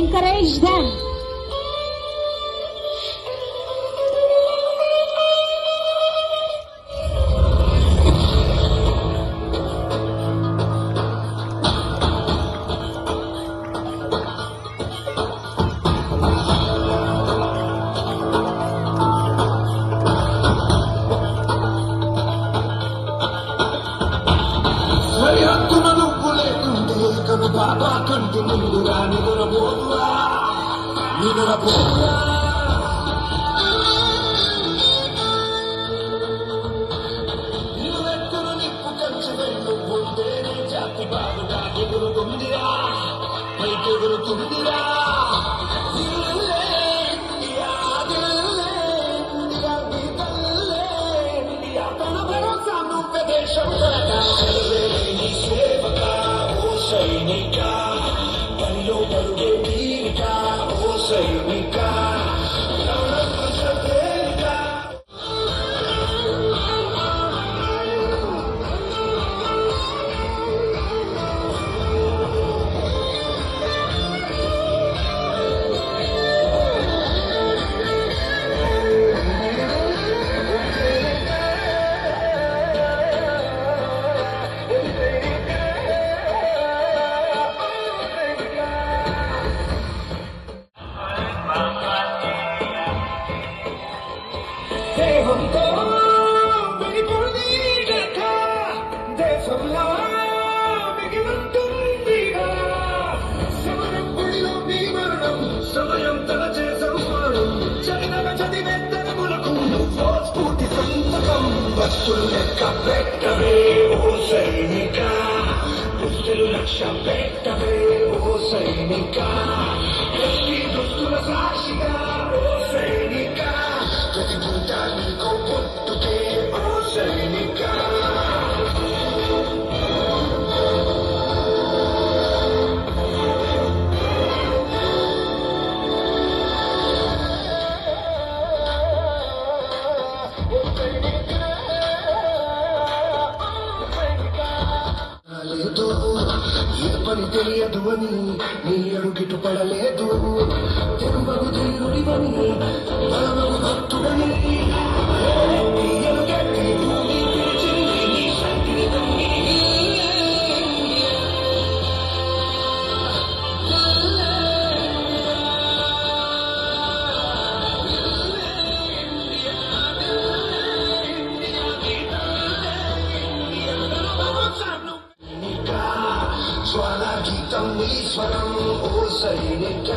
encourage them. బాబా కంటి ముందుగా నిదురపోతురా నిలువెత్తును నిప్పు కంచి వెళ్ళు పొందేనే జాతి బాబుగా ఎగురుతుందిరా పైకెగురుతుందిరా తన భరోసా నువ్వే దేశం సైనిక పనిలో పరుగే తీరిక ఓ సైనిక దేహంతో వెలిపొంది గత దేశంలో మిగిలుంటుందిగా సమరం గుడిలో మీ మరణం సమయం తలచే సంస్మరణం చదివన చదివే తరములకు నువ్వో స్ఫూర్తి సంతకం వస్తులు లెక్క పెట్టవే ఓ సైనిక దుస్తులు లక్ష్య పెట్టవే ఓ సైనిక ఎస్టీ దుస్తుల సాక్షిగా ఓ సైనిక ప్రతి నీకో పొట్టుకే ఓ సైనిక లేదు ఏ పని తెలియదు అని నీ అడుగిటు పడలేదు తెలుగు తీరుడివని బలమగు భక్తుడని జ్వాలా గీతం ఈశ్వరం ఓ సైనిక